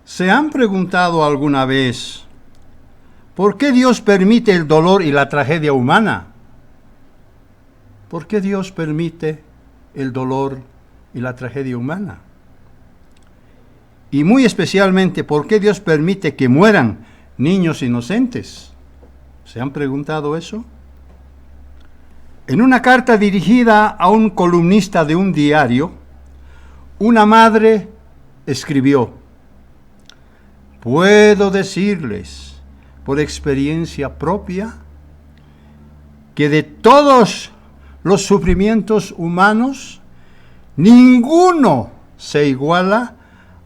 ¿Se han preguntado alguna vez por qué Dios permite el dolor y la tragedia humana? ¿Por qué Dios permite el dolor y la tragedia humana? Y muy especialmente, ¿por qué Dios permite que mueran niños inocentes? ¿Se han preguntado eso? En una carta dirigida a un columnista de un diario, una madre escribió: puedo decirles por experiencia propia que de todos los sufrimientos humanos, ninguno se iguala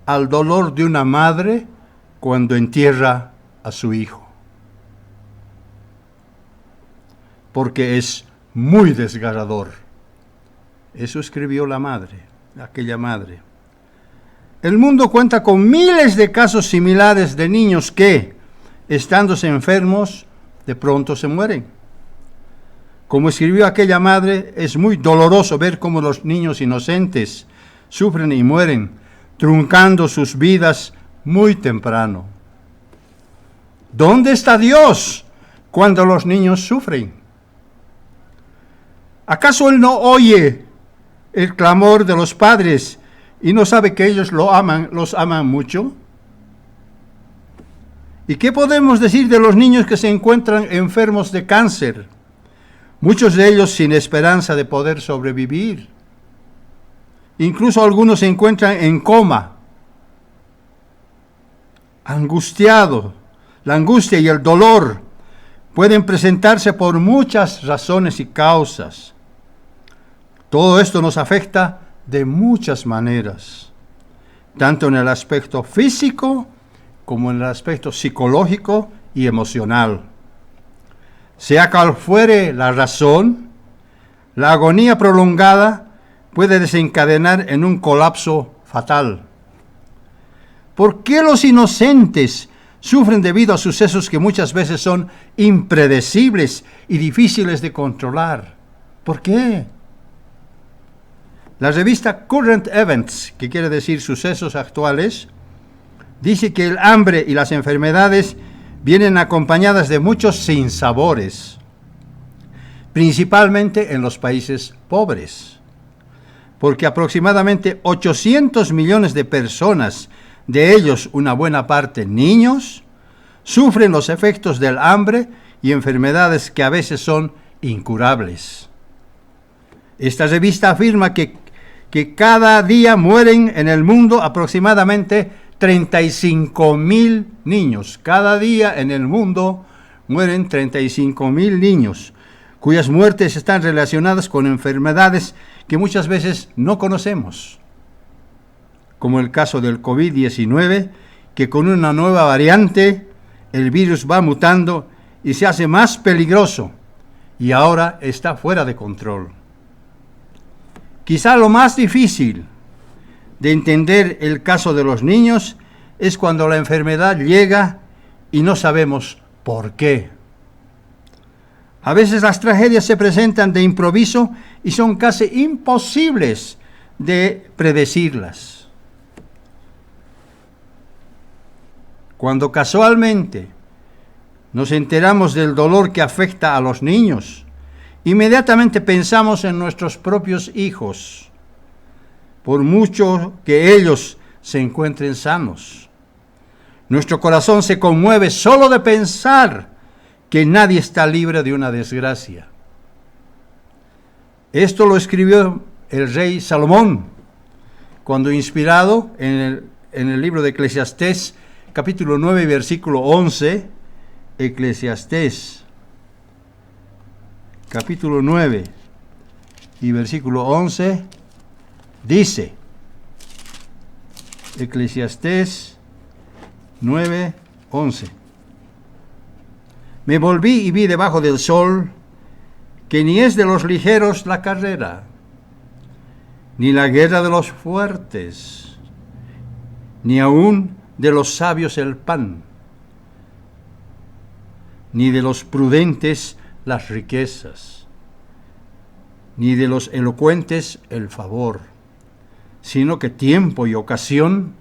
al dolor de una madre cuando entierra a su hijo. Porque es muy desgarrador. Eso escribió la madre, aquella madre. El mundo cuenta con miles de casos similares de niños que, estándose enfermos, de pronto se mueren. Como escribió aquella madre, es muy doloroso ver cómo los niños inocentes sufren y mueren, truncando sus vidas muy temprano. ¿Dónde está Dios cuando los niños sufren? ¿Acaso Él no oye el clamor de los padres y no sabe que ellos los aman mucho? ¿Y qué podemos decir de los niños que se encuentran enfermos de cáncer? Muchos de ellos sin esperanza de poder sobrevivir. Incluso algunos se encuentran en coma, angustiados. La angustia y el dolor pueden presentarse por muchas razones y causas. Todo esto nos afecta de muchas maneras, tanto en el aspecto físico como en el aspecto psicológico y emocional. Sea cual fuere la razón, la agonía prolongada puede desencadenar en un colapso fatal. ¿Por qué los inocentes sufren debido a sucesos que muchas veces son impredecibles y difíciles de controlar? ¿Por qué? La revista Current Events, que quiere decir sucesos actuales, dice que el hambre y las enfermedades vienen acompañadas de muchos sinsabores, principalmente en los países pobres, porque aproximadamente 800 millones de personas, de ellos una buena parte niños, sufren los efectos del hambre y enfermedades que a veces son incurables. Esta revista afirma que cada día mueren en el mundo aproximadamente 35,000 niños. Cada día en el mundo mueren 35,000 niños, cuyas muertes están relacionadas con enfermedades que muchas veces no conocemos, como el caso del COVID-19, que con una nueva variante el virus va mutando y se hace más peligroso y ahora está fuera de control. Quizá lo más difícil de entender el caso de los niños es cuando la enfermedad llega y no sabemos por qué. A veces las tragedias se presentan de improviso y son casi imposibles de predecirlas. Cuando casualmente nos enteramos del dolor que afecta a los niños, inmediatamente pensamos en nuestros propios hijos, por mucho que ellos se encuentren sanos. Nuestro corazón se conmueve solo de pensar que nadie está libre de una desgracia. Esto lo escribió el rey Salomón, cuando inspirado en el libro de Eclesiastés, capítulo 9, versículo 11, Eclesiastés, capítulo 9 y versículo 11, dice, Eclesiastés 9, 11. Me volví y vi debajo del sol que ni es de los ligeros la carrera, ni la guerra de los fuertes, ni aun de los sabios el pan, ni de los prudentes las riquezas, ni de los elocuentes el favor, sino que tiempo y ocasión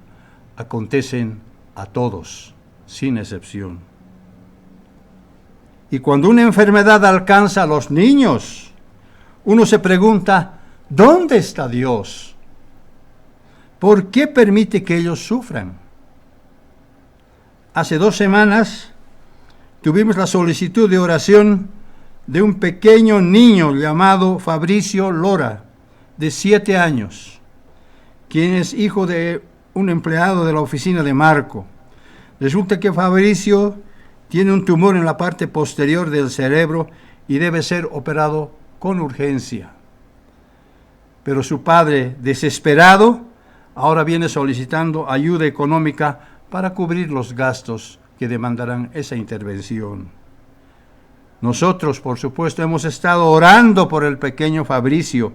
acontecen a todos, sin excepción. Y cuando una enfermedad alcanza a los niños, uno se pregunta, ¿dónde está Dios? ¿Por qué permite que ellos sufran? Hace 2 semanas tuvimos la solicitud de oración de un pequeño niño llamado Fabricio Lora, de 7 años, quien es hijo de un empleado de la oficina de Marco. Resulta que Fabricio tiene un tumor en la parte posterior del cerebro y debe ser operado con urgencia. Pero su padre, desesperado, ahora viene solicitando ayuda económica para cubrir los gastos que demandarán esa intervención. Nosotros, por supuesto, hemos estado orando por el pequeño Fabricio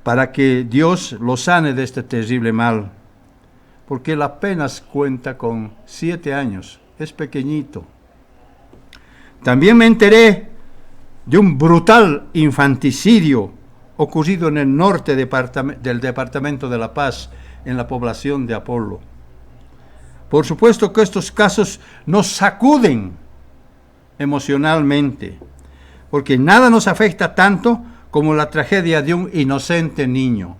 para que Dios lo sane de este terrible mal, porque él apenas cuenta con 7 años, es pequeñito. También me enteré de un brutal infanticidio ocurrido en el norte del departamento de La Paz, en la población de Apolo. Por supuesto que estos casos nos sacuden emocionalmente, porque nada nos afecta tanto como la tragedia de un inocente niño.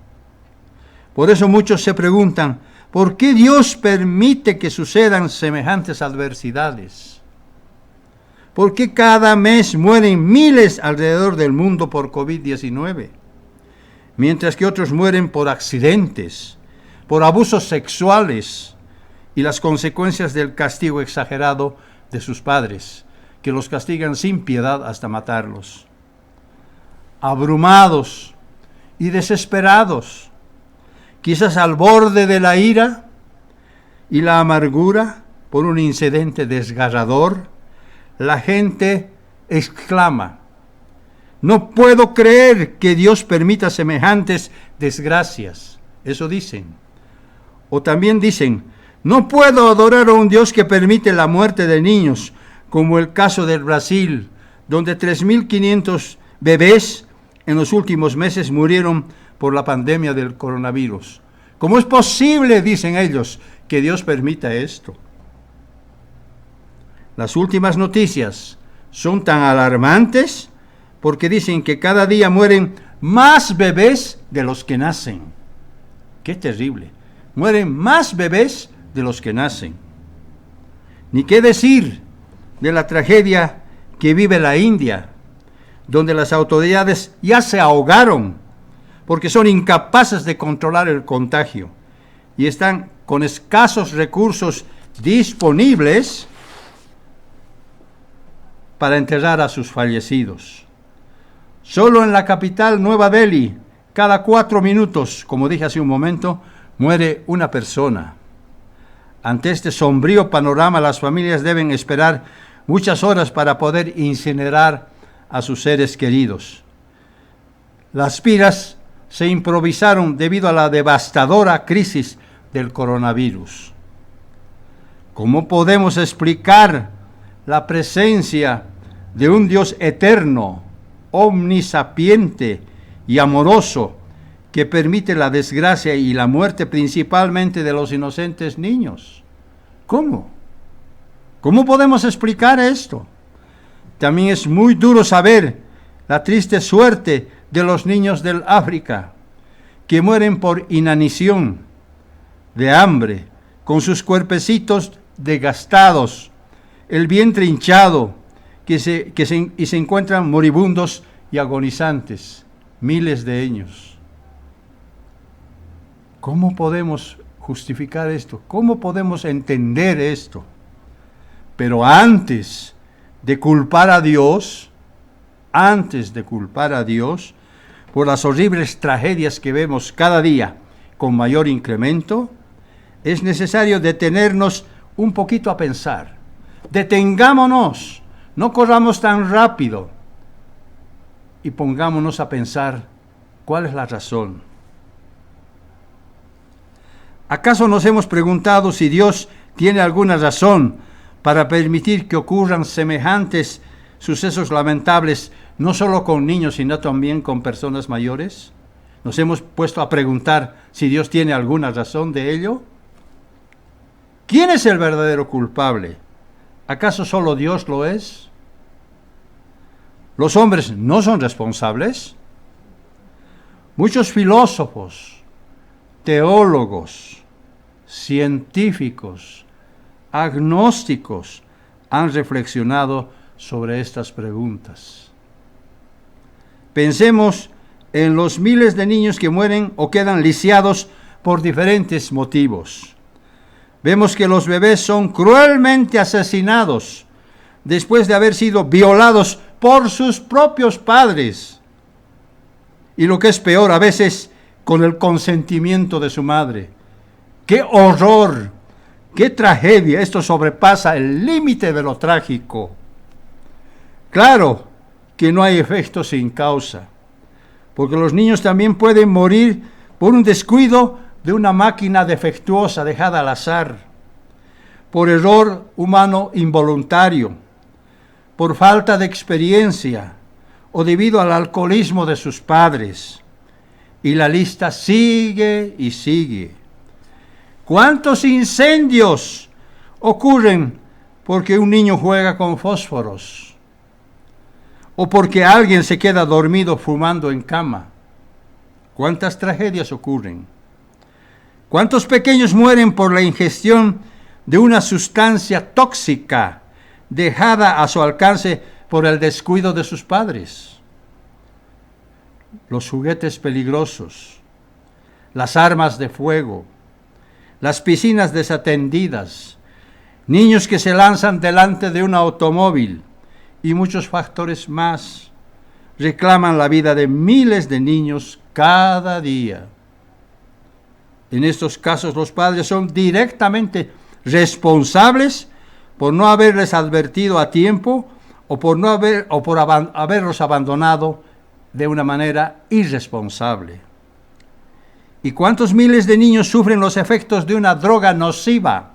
Por eso muchos se preguntan, ¿por qué Dios permite que sucedan semejantes adversidades? ¿Por qué cada mes mueren miles alrededor del mundo por COVID-19? Mientras que otros mueren por accidentes, por abusos sexuales y las consecuencias del castigo exagerado de sus padres, que los castigan sin piedad hasta matarlos. Abrumados y desesperados, quizás al borde de la ira y la amargura por un incidente desgarrador, la gente exclama, no puedo creer que Dios permita semejantes desgracias. Eso dicen. O también dicen, no puedo adorar a un Dios que permite la muerte de niños, como el caso del Brasil, donde 3.500 bebés en los últimos meses murieron por la pandemia del coronavirus. ¿Cómo es posible, dicen ellos, que Dios permita esto? Las últimas noticias son tan alarmantes porque dicen que cada día mueren más bebés de los que nacen. ¡Qué terrible! Mueren más bebés de los que nacen. Ni qué decir de la tragedia que vive la India, donde las autoridades ya se ahogaron porque son incapaces de controlar el contagio y están con escasos recursos disponibles para enterrar a sus fallecidos. Solo en la capital, Nueva Delhi, cada 4 minutos, como dije hace un momento, muere una persona. Ante este sombrío panorama, las familias deben esperar muchas horas para poder incinerar a sus seres queridos. Las piras se improvisaron debido a la devastadora crisis del coronavirus. ¿Cómo podemos explicar la presencia de un Dios eterno, omnisapiente y amoroso que permite la desgracia y la muerte principalmente de los inocentes niños? ¿Cómo? ¿Cómo podemos explicar esto? También es muy duro saber la triste suerte de los niños del África, que mueren por inanición, de hambre, con sus cuerpecitos desgastados, el vientre hinchado, y se encuentran moribundos y agonizantes, miles de ellos. ¿Cómo podemos justificar esto? ¿Cómo podemos entender esto? Pero antes de culpar a Dios por las horribles tragedias que vemos cada día con mayor incremento, es necesario detenernos un poquito a pensar. Detengámonos, no corramos tan rápido y pongámonos a pensar cuál es la razón. ¿Acaso nos hemos preguntado si Dios tiene alguna razón para permitir que ocurran semejantes sucesos lamentables, no solo con niños, sino también con personas mayores? ¿Nos hemos puesto a preguntar si Dios tiene alguna razón de ello? ¿Quién es el verdadero culpable? ¿Acaso solo Dios lo es? ¿Los hombres no son responsables? Muchos filósofos, teólogos, científicos, agnósticos han reflexionado sobre estas preguntas. Pensemos en los miles de niños que mueren o quedan lisiados por diferentes motivos. Vemos que los bebés son cruelmente asesinados después de haber sido violados por sus propios padres. Y lo que es peor, a veces con el consentimiento de su madre. ¡Qué horror! ¡Qué tragedia! Esto sobrepasa el límite de lo trágico. Claro que no hay efecto sin causa, porque los niños también pueden morir por un descuido de una máquina defectuosa dejada al azar, por error humano involuntario, por falta de experiencia o debido al alcoholismo de sus padres. Y la lista sigue y sigue. ¿Cuántos incendios ocurren porque un niño juega con fósforos? ¿O porque alguien se queda dormido fumando en cama? ¿Cuántas tragedias ocurren? ¿Cuántos pequeños mueren por la ingestión de una sustancia tóxica dejada a su alcance por el descuido de sus padres? Los juguetes peligrosos, las armas de fuego, las piscinas desatendidas, niños que se lanzan delante de un automóvil y muchos factores más reclaman la vida de miles de niños cada día. En estos casos los padres son directamente responsables por no haberles advertido a tiempo o por haberlos abandonado de una manera irresponsable. ¿Y cuántos miles de niños sufren los efectos de una droga nociva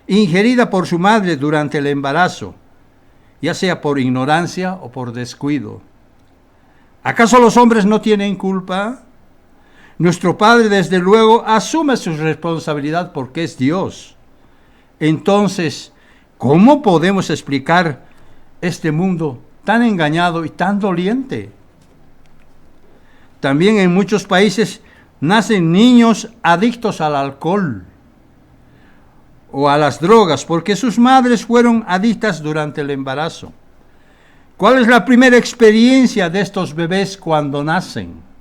ingerida por su madre durante el embarazo, ya sea por ignorancia o por descuido? ¿Acaso los hombres no tienen culpa? Nuestro Padre, desde luego, asume su responsabilidad porque es Dios. Entonces, ¿cómo podemos explicar este mundo tan engañado y tan doliente? También en muchos países nacen niños adictos al alcohol o a las drogas porque sus madres fueron adictas durante el embarazo. ¿Cuál es la primera experiencia de estos bebés cuando nacen?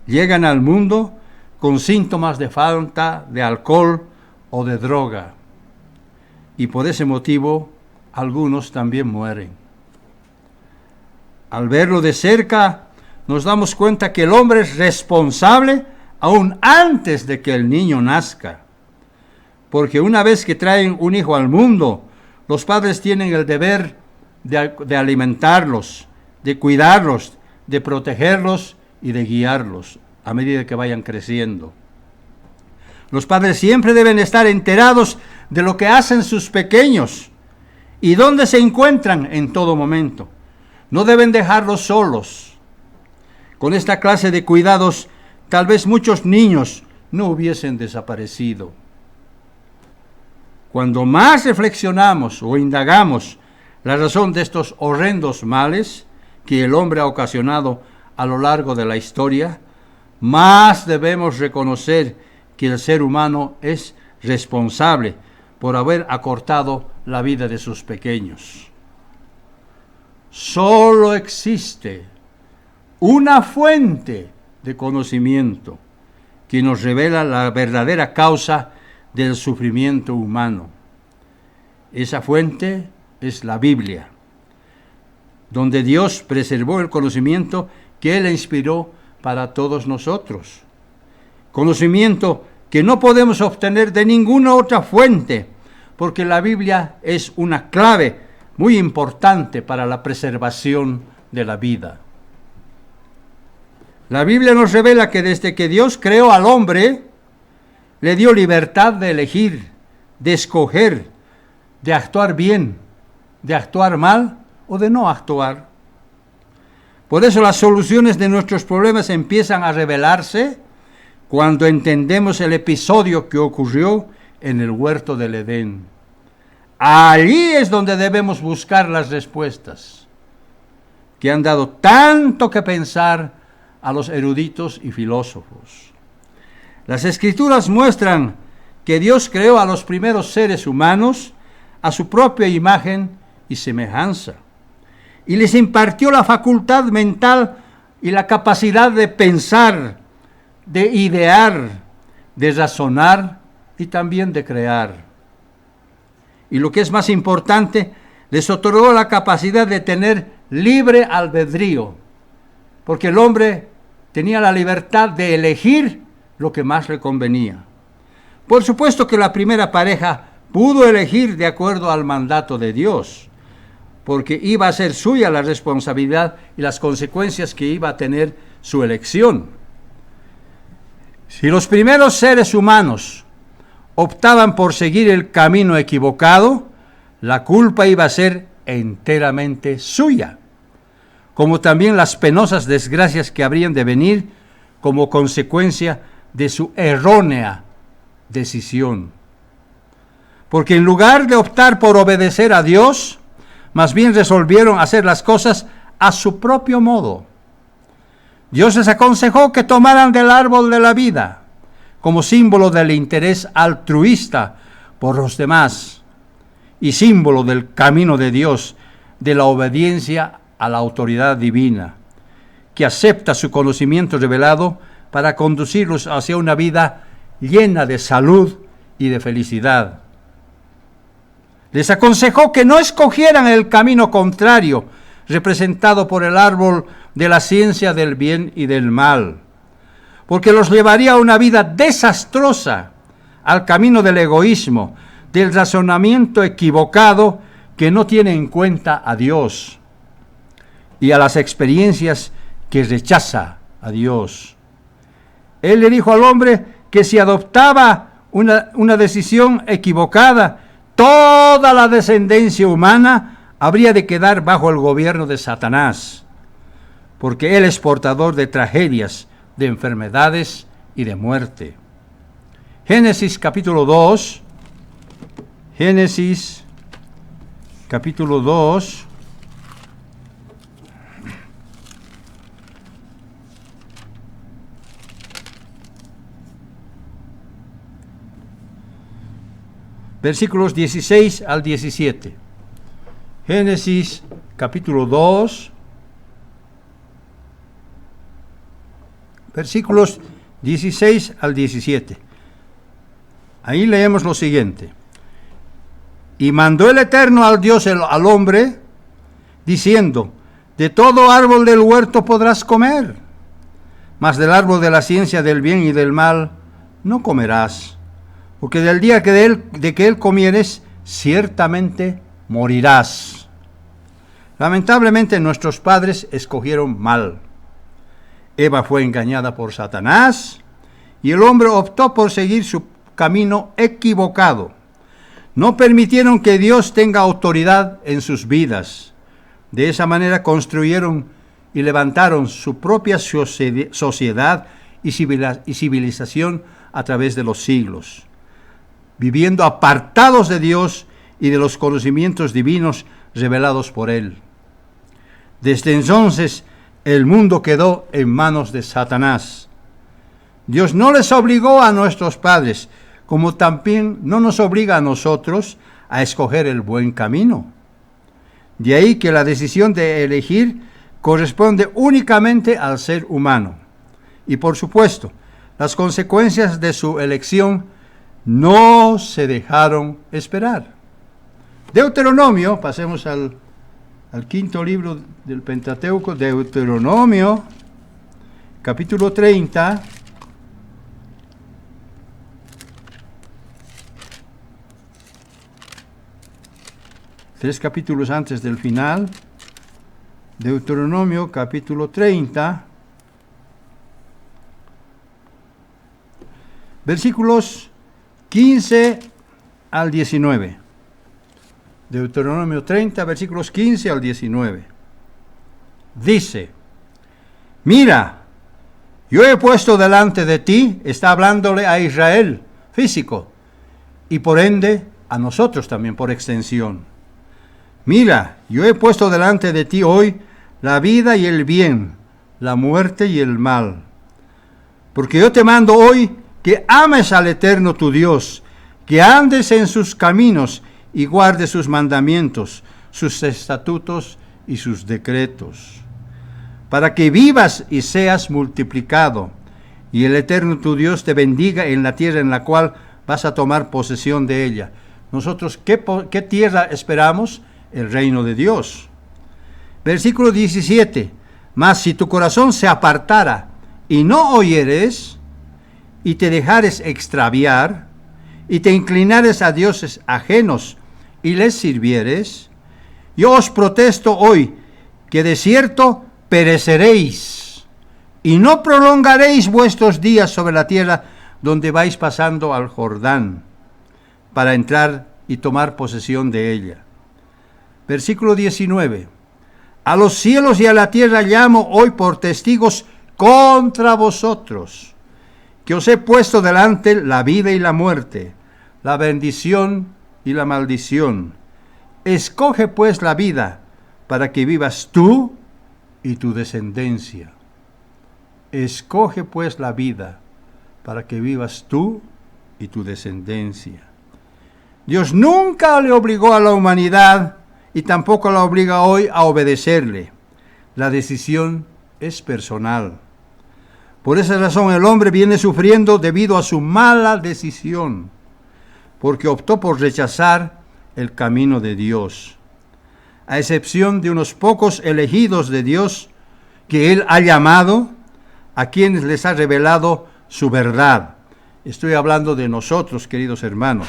Llegan al mundo con síntomas de falta de alcohol o de droga. Y por ese motivo, algunos también mueren. Al verlo de cerca, nos damos cuenta que el hombre es responsable aún antes de que el niño nazca. Porque una vez que traen un hijo al mundo, los padres tienen el deber de alimentarlos, de cuidarlos, de protegerlos y de guiarlos a medida que vayan creciendo. Los padres siempre deben estar enterados de lo que hacen sus pequeños y dónde se encuentran en todo momento. No deben dejarlos solos. Con esta clase de cuidados, tal vez muchos niños no hubiesen desaparecido. Cuando más reflexionamos o indagamos la razón de estos horrendos males que el hombre ha ocasionado a lo largo de la historia, más debemos reconocer que el ser humano es responsable por haber acortado la vida de sus pequeños. Solo existe una fuente de conocimiento que nos revela la verdadera causa del sufrimiento humano. Esa fuente es la Biblia, donde Dios preservó el conocimiento que Él inspiró para todos nosotros. Conocimiento que no podemos obtener de ninguna otra fuente, porque la Biblia es una clave muy importante para la preservación de la vida. La Biblia nos revela que desde que Dios creó al hombre, le dio libertad de elegir, de escoger, de actuar bien, de actuar mal o de no actuar. Por eso las soluciones de nuestros problemas empiezan a revelarse cuando entendemos el episodio que ocurrió en el huerto del Edén. Allí es donde debemos buscar las respuestas que han dado tanto que pensar a los eruditos y filósofos. Las Escrituras muestran que Dios creó a los primeros seres humanos a su propia imagen y semejanza, y les impartió la facultad mental y la capacidad de pensar, de idear, de razonar y también de crear. Y lo que es más importante, les otorgó la capacidad de tener libre albedrío, porque el hombre tenía la libertad de elegir lo que más le convenía. Por supuesto que la primera pareja pudo elegir de acuerdo al mandato de Dios, porque iba a ser suya la responsabilidad y las consecuencias que iba a tener su elección. Si los primeros seres humanos optaban por seguir el camino equivocado, la culpa iba a ser enteramente suya, como también las penosas desgracias que habrían de venir como consecuencia de su errónea decisión. Porque en lugar de optar por obedecer a Dios, más bien resolvieron hacer las cosas a su propio modo. Dios les aconsejó que tomaran del árbol de la vida como símbolo del interés altruista por los demás y símbolo del camino de Dios, de la obediencia a la autoridad divina, que acepta su conocimiento revelado para conducirlos hacia una vida llena de salud y de felicidad. Les aconsejó que no escogieran el camino contrario, representado por el árbol de la ciencia del bien y del mal, porque los llevaría a una vida desastrosa, al camino del egoísmo, del razonamiento equivocado que no tiene en cuenta a Dios, y a las experiencias que rechaza a Dios. Él le dijo al hombre que si adoptaba una decisión equivocada, toda la descendencia humana habría de quedar bajo el gobierno de Satanás, porque él es portador de tragedias, de enfermedades y de muerte. Génesis capítulo 2, Génesis capítulo 2, versículos 16 al 17. Génesis capítulo 2, versículos 16 al 17. Ahí leemos lo siguiente. Y mandó el Eterno al Dios al hombre, diciendo, de todo árbol del huerto podrás comer, mas del árbol de la ciencia del bien y del mal no comerás, porque del día de que él comieres, ciertamente morirás. Lamentablemente nuestros padres escogieron mal. Eva fue engañada por Satanás y el hombre optó por seguir su camino equivocado. No permitieron que Dios tenga autoridad en sus vidas. De esa manera construyeron y levantaron su propia sociedad y civilización a través de los siglos, viviendo apartados de Dios y de los conocimientos divinos revelados por Él. Desde entonces, el mundo quedó en manos de Satanás. Dios no les obligó a nuestros padres, como también no nos obliga a nosotros a escoger el buen camino. De ahí que la decisión de elegir corresponde únicamente al ser humano. Y por supuesto, las consecuencias de su elección no se dejaron esperar. Deuteronomio, pasemos al quinto libro del Pentateuco, Deuteronomio, capítulo 30. Tres capítulos antes del final. Deuteronomio, capítulo 30. Versículos 15 al 19. Deuteronomio 30, versículos 15 al 19. Dice, Mira, yo he puesto delante de ti, está hablándole a Israel, físico, y por ende a nosotros también, por extensión. Mira, yo he puesto delante de ti hoy la vida y el bien, la muerte y el mal. Porque yo te mando hoy que ames al Eterno tu Dios, que andes en sus caminos y guardes sus mandamientos, sus estatutos y sus decretos, para que vivas y seas multiplicado, y el Eterno tu Dios te bendiga en la tierra en la cual vas a tomar posesión de ella. Nosotros, ¿qué tierra esperamos? El reino de Dios. Versículo 17. Mas si tu corazón se apartara y no oyeres, y te dejares extraviar, y te inclinares a dioses ajenos, y les sirvieres, yo os protesto hoy que de cierto pereceréis, y no prolongaréis vuestros días sobre la tierra donde vais pasando al Jordán, para entrar y tomar posesión de ella. Versículo 19. A los cielos y a la tierra llamo hoy por testigos contra vosotros, que os he puesto delante la vida y la muerte, la bendición y la maldición. Escoge pues la vida, para que vivas tú y tu descendencia. Escoge pues la vida, para que vivas tú y tu descendencia. Dios nunca le obligó a la humanidad y tampoco la obliga hoy a obedecerle. La decisión es personal. Por esa razón el hombre viene sufriendo debido a su mala decisión, porque optó por rechazar el camino de Dios. A excepción de unos pocos elegidos de Dios que Él ha llamado, a quienes les ha revelado su verdad. Estoy hablando de nosotros, queridos hermanos.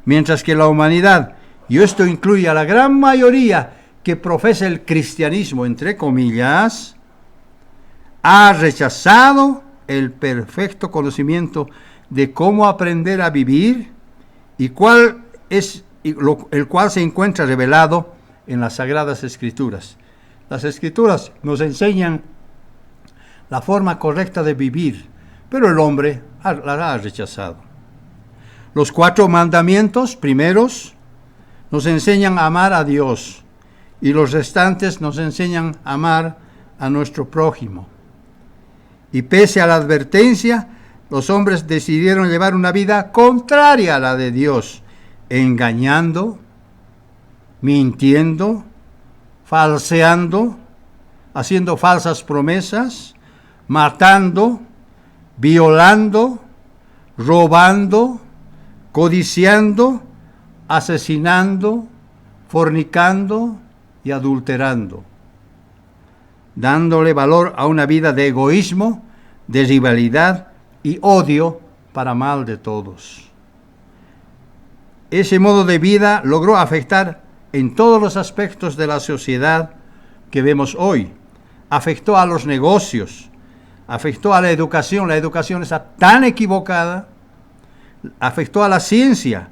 Mientras que la humanidad, y esto incluye a la gran mayoría que profesa el cristianismo, entre comillas, ha rechazado el perfecto conocimiento de cómo aprender a vivir y el cual se encuentra revelado en las Sagradas Escrituras. Las Escrituras nos enseñan la forma correcta de vivir, pero el hombre la ha rechazado. Los 4 mandamientos primeros nos enseñan a amar a Dios y los restantes nos enseñan a amar a nuestro prójimo. Y pese a la advertencia, los hombres decidieron llevar una vida contraria a la de Dios, engañando, mintiendo, falseando, haciendo falsas promesas, matando, violando, robando, codiciando, asesinando, fornicando y adulterando, dándole valor a una vida de egoísmo, de rivalidad y odio para mal de todos. Ese modo de vida logró afectar en todos los aspectos de la sociedad que vemos hoy. Afectó a los negocios, afectó a la educación está tan equivocada, afectó a la ciencia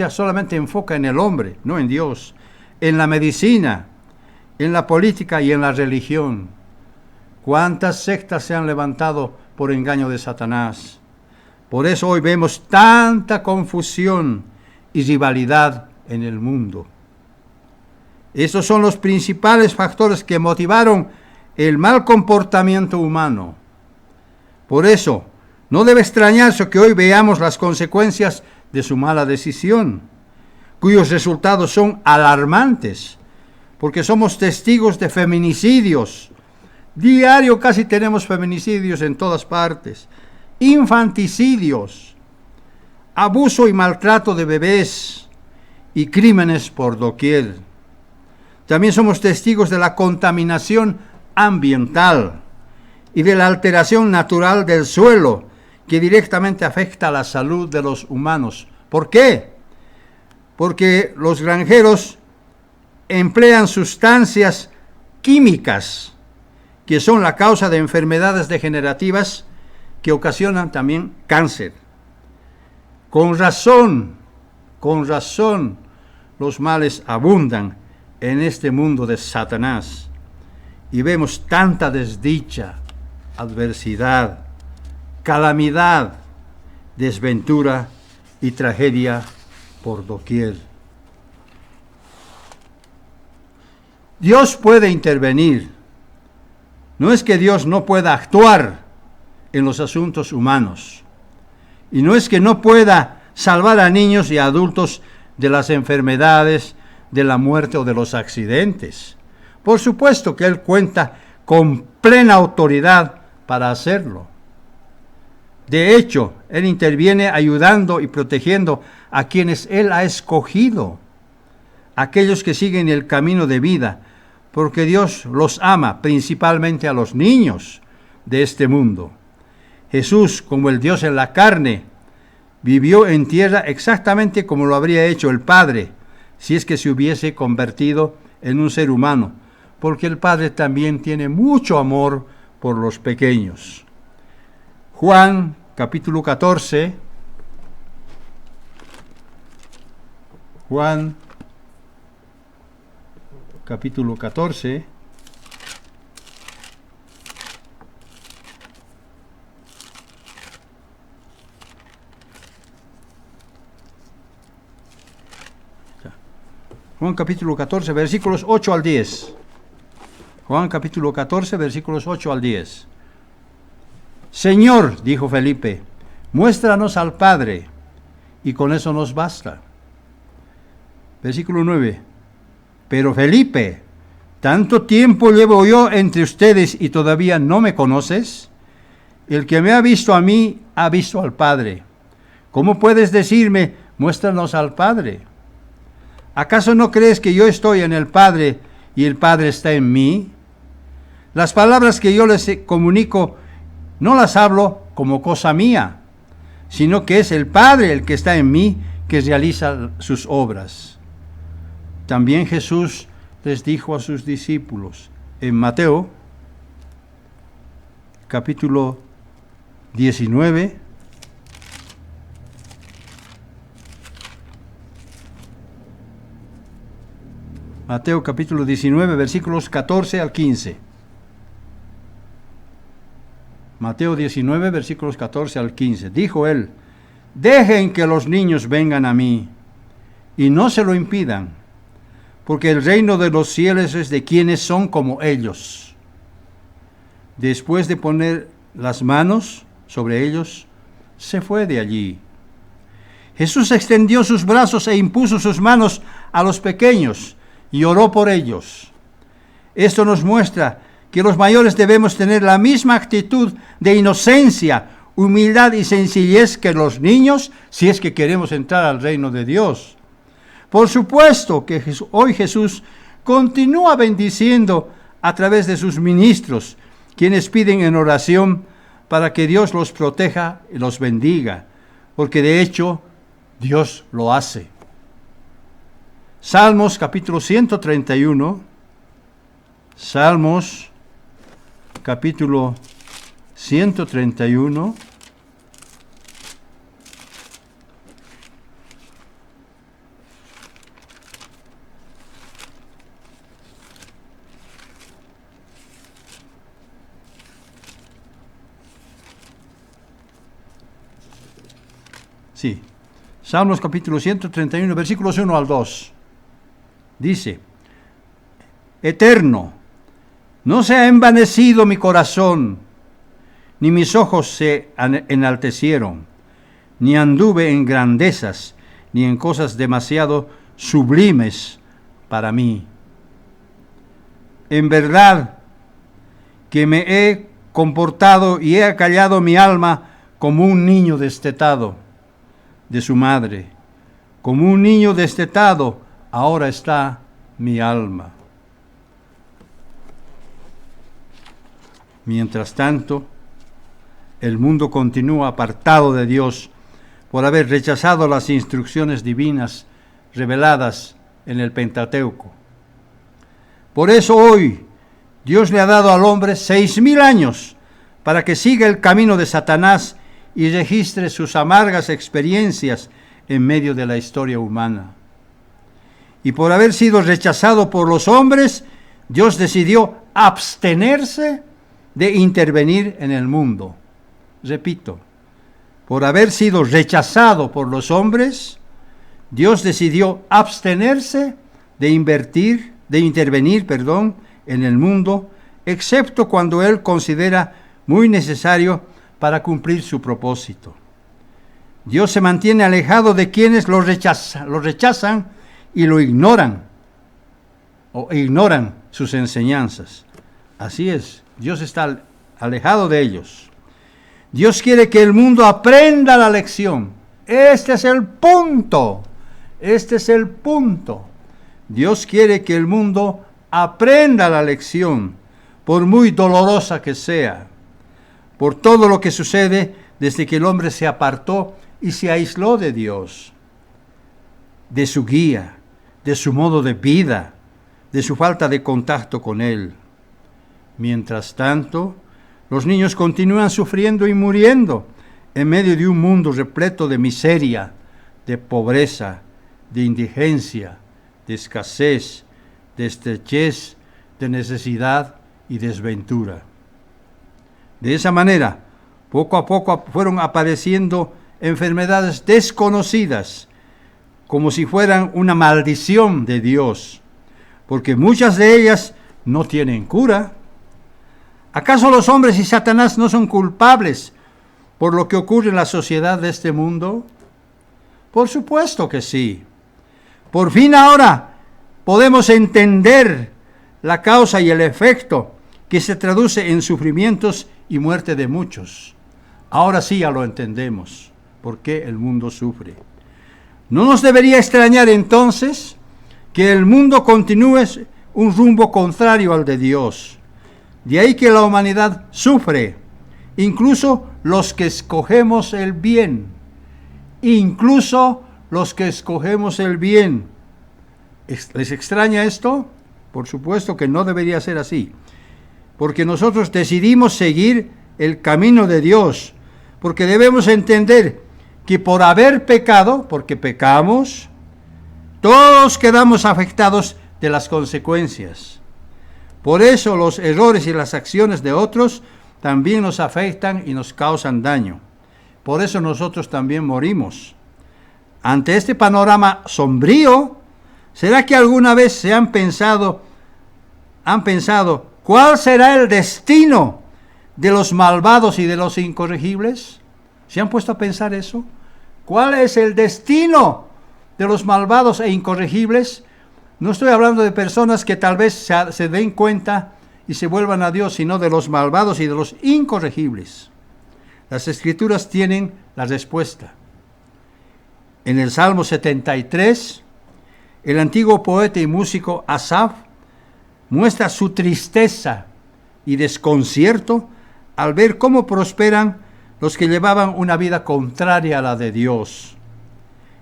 solamente enfoca en el hombre, no en Dios, en la medicina, en la política y en la religión. ¿Cuántas sectas se han levantado por engaño de Satanás? Por eso hoy vemos tanta confusión y rivalidad en el mundo. Estos son los principales factores que motivaron el mal comportamiento humano. Por eso, no debe extrañarse que hoy veamos las consecuencias de su mala decisión, cuyos resultados son alarmantes, porque somos testigos de feminicidios. Diario casi tenemos feminicidios en todas partes, infanticidios, abuso y maltrato de bebés y crímenes por doquier. También somos testigos de la contaminación ambiental y de la alteración natural del suelo que directamente afecta a la salud de los humanos. ¿Por qué? Porque los granjeros emplean sustancias químicas que son la causa de enfermedades degenerativas que ocasionan también cáncer. Con razón, los males abundan en este mundo de Satanás. y vemos tanta desdicha, adversidad, calamidad, desventura y tragedia por doquier. Dios puede intervenir. No es que Dios no pueda actuar en los asuntos humanos. Y no es que no pueda salvar a niños y a adultos de las enfermedades, de la muerte o de los accidentes. Por supuesto que Él cuenta con plena autoridad para hacerlo. De hecho, Él interviene ayudando y protegiendo a quienes Él ha escogido, aquellos que siguen el camino de vida, porque Dios los ama, principalmente a los niños de este mundo. Jesús, como el Dios en la carne, vivió en tierra exactamente como lo habría hecho el Padre, si es que se hubiese convertido en un ser humano, porque el Padre también tiene mucho amor por los pequeños. Juan, capítulo 14. Juan, capítulo 14. Juan capítulo 14, versículos 8 al 10. Juan capítulo 14, versículos 8 al 10. Señor, dijo Felipe, muéstranos al Padre, y con eso nos basta. Versículo 9. Pero Felipe, ¿tanto tiempo llevo yo entre ustedes y todavía no me conoces? El que me ha visto a mí, ha visto al Padre. ¿Cómo puedes decirme, muéstranos al Padre? ¿Acaso no crees que yo estoy en el Padre y el Padre está en mí? Las palabras que yo les comunico no las hablo como cosa mía, sino que es el Padre el que está en mí que realiza sus obras. También Jesús les dijo a sus discípulos en Mateo, capítulo 19, Mateo capítulo 19, versículos 14 al 15. Mateo 19, versículos 14 al 15. Dijo él, dejen que los niños vengan a mí, y no se lo impidan, porque el reino de los cielos es de quienes son como ellos. Después de poner las manos sobre ellos, se fue de allí. Jesús extendió sus brazos e impuso sus manos a los pequeños, y oró por ellos. Esto nos muestra que los mayores debemos tener la misma actitud de inocencia, humildad y sencillez que los niños, si es que queremos entrar al reino de Dios. Por supuesto que hoy Jesús continúa bendiciendo a través de sus ministros, quienes piden en oración para que Dios los proteja y los bendiga, porque de hecho Dios lo hace. Salmos capítulo 131, Salmos capítulo 131, sí, Salmos capítulo 131, versículos 1 al 2. Dice, Eterno, no se ha envanecido mi corazón, ni mis ojos se enaltecieron, ni anduve en grandezas, ni en cosas demasiado sublimes para mí. En verdad que me he comportado y he acallado mi alma como un niño destetado de su madre. Como un niño destetado, ahora está mi alma. Mientras tanto, el mundo continúa apartado de Dios por haber rechazado las instrucciones divinas reveladas en el Pentateuco. Por eso hoy Dios le ha dado al hombre 6,000 años para que siga el camino de Satanás y registre sus amargas experiencias en medio de la historia humana. Y por haber sido rechazado por los hombres, Dios decidió abstenerse de intervenir en el mundo. Repito, por haber sido rechazado por los hombres, Dios decidió abstenerse de intervenir, en el mundo, excepto cuando Él considera muy necesario para cumplir su propósito. Dios se mantiene alejado de quienes lo rechazan y lo ignoran, o ignoran sus enseñanzas. Así es, Dios está alejado de ellos. Dios quiere que el mundo aprenda la lección. Este es el punto. Dios quiere que el mundo aprenda la lección, por muy dolorosa que sea, por todo lo que sucede desde que el hombre se apartó y se aisló de Dios, de su guía, de su modo de vida, de su falta de contacto con Él. Mientras tanto, los niños continúan sufriendo y muriendo en medio de un mundo repleto de miseria, de pobreza, de indigencia, de escasez, de estrechez, de necesidad y desventura. De esa manera, poco a poco fueron apareciendo enfermedades desconocidas, como si fueran una maldición de Dios, porque muchas de ellas no tienen cura. ¿Acaso los hombres y Satanás no son culpables por lo que ocurre en la sociedad de este mundo? Por supuesto que sí. Por fin ahora podemos entender la causa y el efecto que se traduce en sufrimientos y muerte de muchos. Ahora sí ya lo entendemos, por qué el mundo sufre. ¿No nos debería extrañar entonces que el mundo continúe un rumbo contrario al de Dios? De ahí que la humanidad sufre, incluso los que escogemos el bien. ¿Les extraña esto? Por supuesto que no debería ser así, porque nosotros decidimos seguir el camino de Dios, porque debemos entender que por haber pecado, porque pecamos, todos quedamos afectados de las consecuencias. Por eso los errores y las acciones de otros también nos afectan y nos causan daño. Por eso nosotros también morimos. Ante este panorama sombrío, ¿será que alguna vez han pensado cuál será el destino de los malvados y de los incorregibles? ¿Se han puesto a pensar eso? ¿Cuál es el destino de los malvados e incorregibles? No estoy hablando de personas que tal vez se den cuenta y se vuelvan a Dios, sino de los malvados y de los incorregibles. Las Escrituras tienen la respuesta. En el Salmo 73, el antiguo poeta y músico Asaf muestra su tristeza y desconcierto al ver cómo prosperan los que llevaban una vida contraria a la de Dios.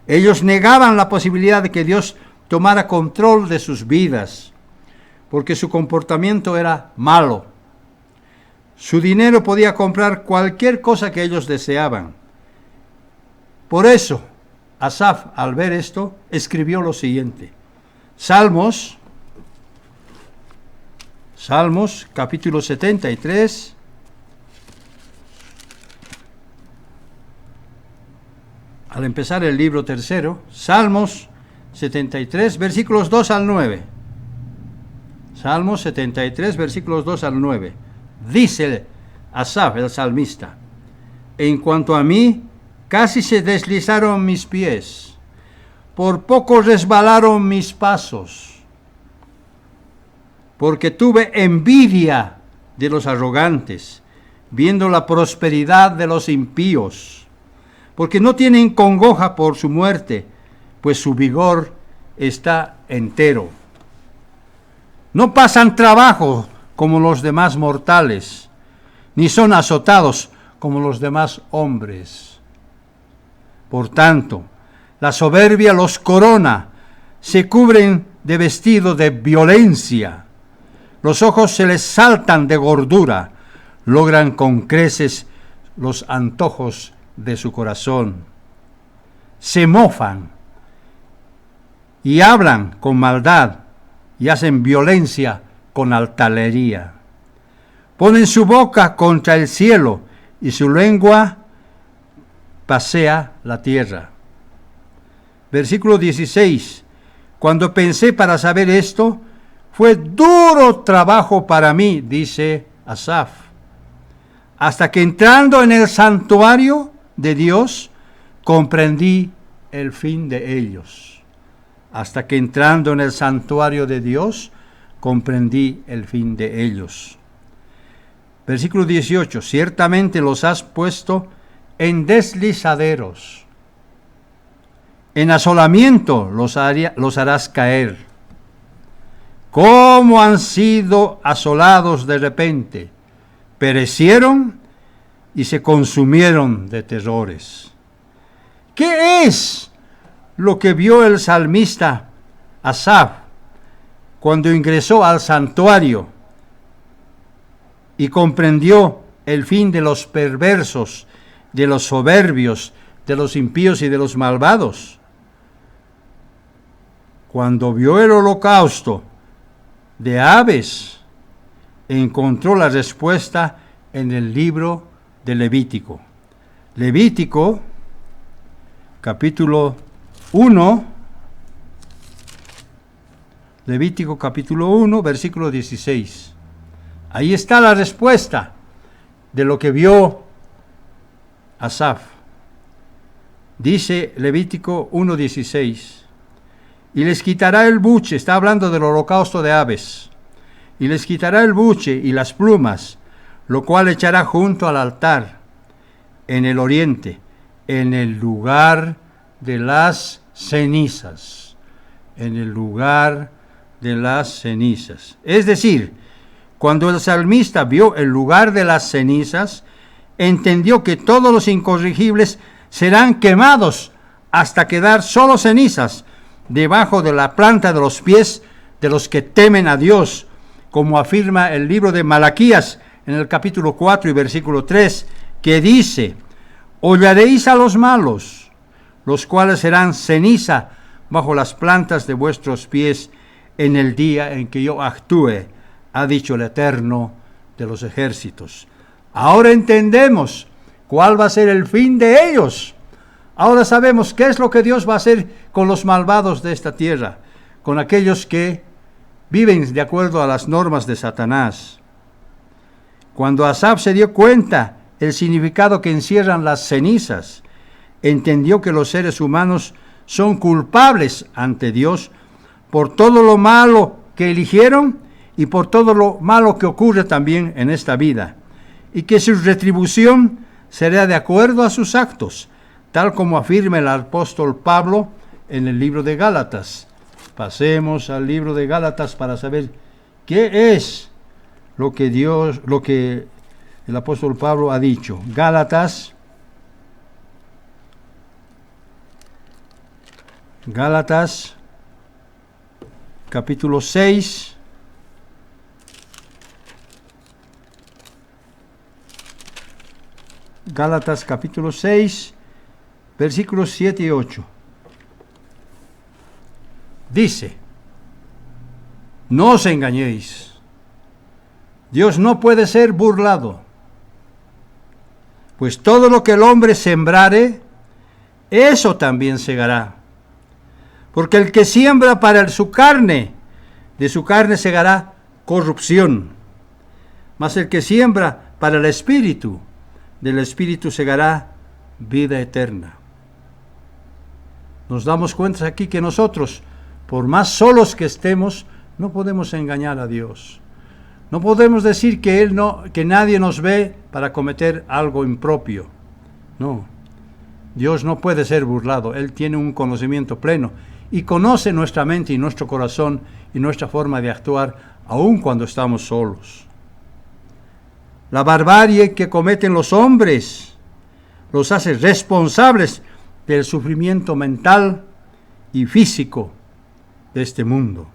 Ellos negaban la posibilidad de que Dios tomara control de sus vidas, porque su comportamiento era malo. Su dinero podía comprar cualquier cosa que ellos deseaban. Por eso, Asaf, al ver esto, escribió lo siguiente. Salmos, capítulo 73, al empezar el libro tercero, Salmos 73, versículos 2 al 9. Salmos 73, versículos 2 al 9. Dice Asaf, el salmista: en cuanto a mí, casi se deslizaron mis pies, por poco resbalaron mis pasos, porque tuve envidia de los arrogantes, viendo la prosperidad de los impíos, porque no tienen congoja por su muerte, pues su vigor está entero. No pasan trabajo como los demás mortales, ni son azotados como los demás hombres. Por tanto, la soberbia los corona, se cubren de vestido de violencia, los ojos se les saltan de gordura, logran con creces los antojos de su corazón. Se mofan y hablan con maldad y hacen violencia con altanería. Ponen su boca contra el cielo y su lengua pasea la tierra. Versículo 16. Cuando pensé para saber esto, fue duro trabajo para mí, dice Asaf, hasta que entrando en el santuario de Dios, comprendí el fin de ellos. Hasta que entrando en el santuario de Dios, comprendí el fin de ellos. Versículo 18. Ciertamente los has puesto en deslizaderos. En asolamiento los harás caer. ¿Cómo han sido asolados de repente? Perecieron y se consumieron de terrores. ¿Qué es lo que vio el salmista Asaf cuando ingresó al santuario y comprendió el fin de los perversos, de los soberbios, de los impíos y de los malvados? Cuando vio el holocausto de aves, encontró la respuesta en el libro de Levítico. Levítico, capítulo 1, Levítico capítulo 1, versículo 16. Ahí está la respuesta de lo que vio Asaf. Dice Levítico 1:16, y les quitará el buche, está hablando del holocausto de aves, y les quitará el buche y las plumas, lo cual echará junto al altar, en el oriente, en el lugar de las cenizas, en el lugar de las cenizas. Es decir, cuando el salmista vio el lugar de las cenizas, entendió que todos los incorregibles serán quemados hasta quedar solo cenizas debajo de la planta de los pies de los que temen a Dios, como afirma el libro de Malaquías en el capítulo 4 y versículo 3, que dice: hollaréis a los malos, los cuales serán ceniza bajo las plantas de vuestros pies en el día en que yo actúe, ha dicho el Eterno de los ejércitos. Ahora entendemos cuál va a ser el fin de ellos. Ahora sabemos qué es lo que Dios va a hacer con los malvados de esta tierra, con aquellos que viven de acuerdo a las normas de Satanás. Cuando Asaf se dio cuenta el significado que encierran las cenizas, entendió que los seres humanos son culpables ante Dios por todo lo malo que eligieron y por todo lo malo que ocurre también en esta vida, y que su retribución será de acuerdo a sus actos, tal como afirma el apóstol Pablo en el libro de Gálatas. Pasemos al libro de Gálatas para saber qué es lo que el apóstol Pablo ha dicho. Gálatas capítulo 6. Gálatas capítulo 6, versículos 7 y 8. Dice: no os engañéis, Dios no puede ser burlado, pues todo lo que el hombre sembrare, eso también segará. Porque el que siembra para su carne, de su carne segará corrupción, mas el que siembra para el Espíritu, del Espíritu segará vida eterna. Nos damos cuenta aquí que nosotros, por más solos que estemos, no podemos engañar a Dios. No podemos decir que nadie nos ve para cometer algo impropio. No, Dios no puede ser burlado. Él tiene un conocimiento pleno y conoce nuestra mente y nuestro corazón y nuestra forma de actuar, aun cuando estamos solos. La barbarie que cometen los hombres los hace responsables del sufrimiento mental y físico de este mundo.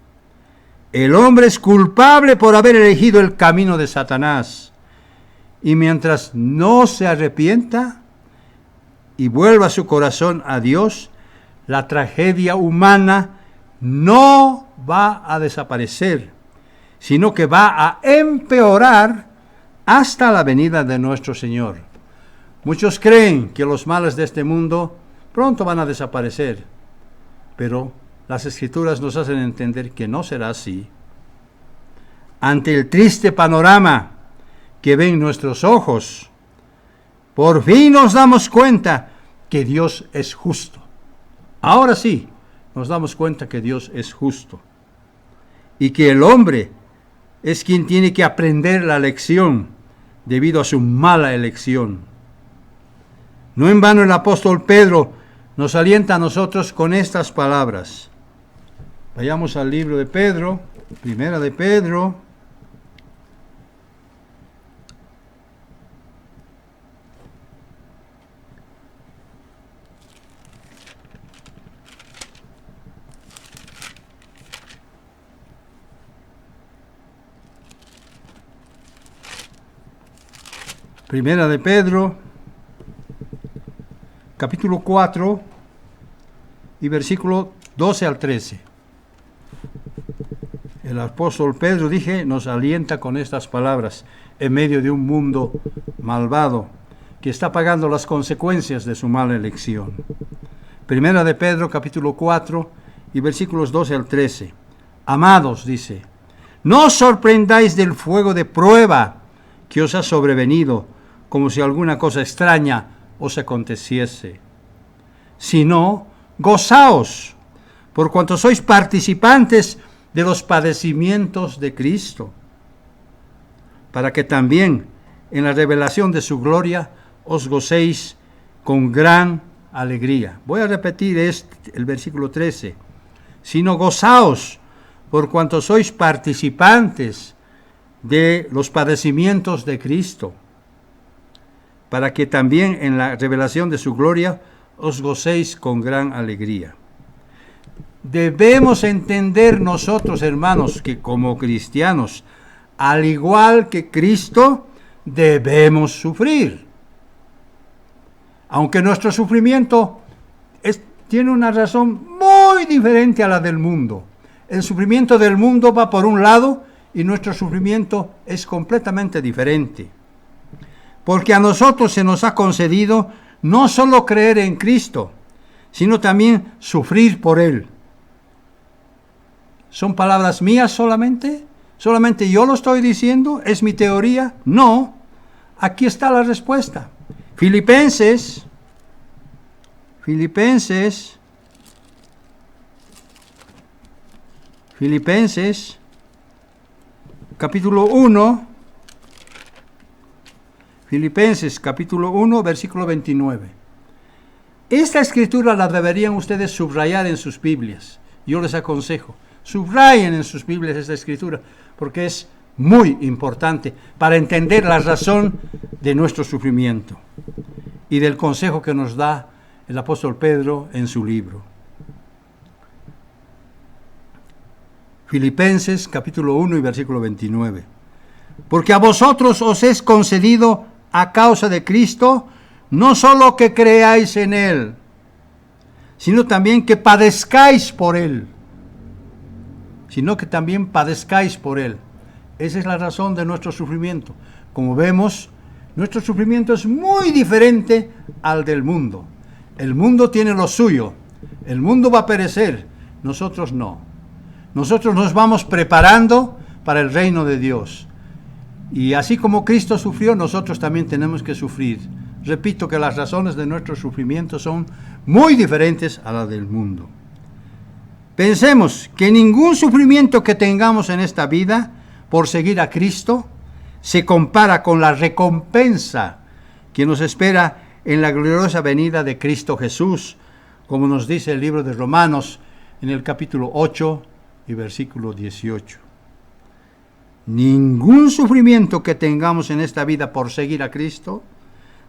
El hombre es culpable por haber elegido el camino de Satanás, y mientras no se arrepienta y vuelva su corazón a Dios, la tragedia humana no va a desaparecer, sino que va a empeorar hasta la venida de nuestro Señor. Muchos creen que los males de este mundo pronto van a desaparecer, pero las Escrituras nos hacen entender que no será así. Ante el triste panorama que ven nuestros ojos, por fin nos damos cuenta que Dios es justo. Ahora sí, nos damos cuenta que Dios es justo y que el hombre es quien tiene que aprender la lección debido a su mala elección. No en vano el apóstol Pedro nos alienta a nosotros con estas palabras. Vayamos al libro de Pedro, primera de Pedro. Primera de Pedro, capítulo 4 y versículo 12 al 13. El apóstol Pedro, nos alienta con estas palabras en medio de un mundo malvado que está pagando las consecuencias de su mala elección. Primera de Pedro, capítulo 4 y versículos 12 al 13. Amados, dice, no os sorprendáis del fuego de prueba que os ha sobrevenido, como si alguna cosa extraña os aconteciese, sino gozaos, por cuanto sois participantes de los padecimientos de Cristo, para que también en la revelación de su gloria os gocéis con gran alegría. Voy a repetir el versículo 13, sino gozaos, por cuanto sois participantes de los padecimientos de Cristo, para que también en la revelación de su gloria os gocéis con gran alegría. Debemos entender nosotros, hermanos, que como cristianos, al igual que Cristo, debemos sufrir. Aunque nuestro sufrimiento tiene una razón muy diferente a la del mundo. El sufrimiento del mundo va por un lado y nuestro sufrimiento es completamente diferente. Porque a nosotros se nos ha concedido no solo creer en Cristo, sino también sufrir por Él. ¿Son palabras mías solamente? ¿Solamente yo lo estoy diciendo? ¿Es mi teoría? No. Aquí está la respuesta. Filipenses, capítulo 1, Filipenses capítulo 1, versículo 29. Esta escritura la deberían ustedes subrayar en sus Biblias. Yo les aconsejo, subrayen en sus Biblias esta escritura, porque es muy importante para entender la razón de nuestro sufrimiento y del consejo que nos da el apóstol Pedro en su libro. Filipenses capítulo 1 y versículo 29. Porque a vosotros os es concedido a causa de Cristo, no solo que creáis en Él, sino también que padezcáis por Él. Esa es la razón de nuestro sufrimiento. Como vemos, nuestro sufrimiento es muy diferente al del mundo. El mundo tiene lo suyo. El mundo va a perecer, nosotros no. Nosotros nos vamos preparando para el reino de Dios. Y así como Cristo sufrió, nosotros también tenemos que sufrir. Repito que las razones de nuestro sufrimiento son muy diferentes a las del mundo. Pensemos que ningún sufrimiento que tengamos en esta vida por seguir a Cristo se compara con la recompensa que nos espera en la gloriosa venida de Cristo Jesús, como nos dice el libro de Romanos en el capítulo 8 y versículo 18. Ningún sufrimiento que tengamos en esta vida por seguir a Cristo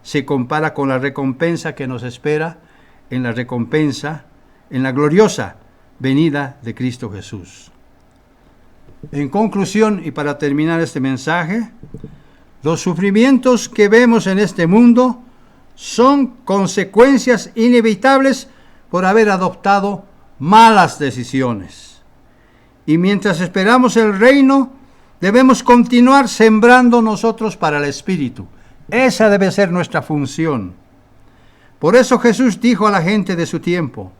se compara con la recompensa que nos espera en la gloriosa venida de Cristo Jesús. En conclusión, y para terminar este mensaje, los sufrimientos que vemos en este mundo son consecuencias inevitables por haber adoptado malas decisiones. Y mientras esperamos el reino, debemos continuar sembrando nosotros para el Espíritu. Esa debe ser nuestra función. Por eso Jesús dijo a la gente de su tiempo: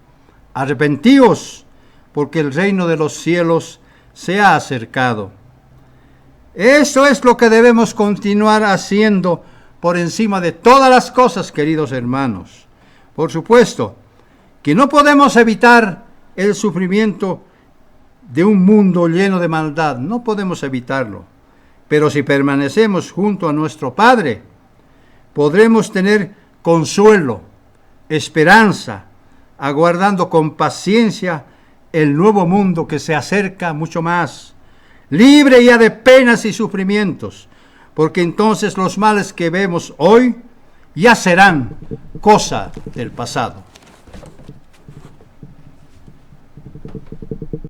arrepentíos, porque el reino de los cielos se ha acercado. Eso es lo que debemos continuar haciendo por encima de todas las cosas, queridos hermanos. Por supuesto que no podemos evitar el sufrimiento de un mundo lleno de maldad, no podemos evitarlo. Pero si permanecemos junto a nuestro Padre, podremos tener consuelo, esperanza, aguardando con paciencia el nuevo mundo que se acerca mucho más, libre ya de penas y sufrimientos, porque entonces los males que vemos hoy ya serán cosa del pasado.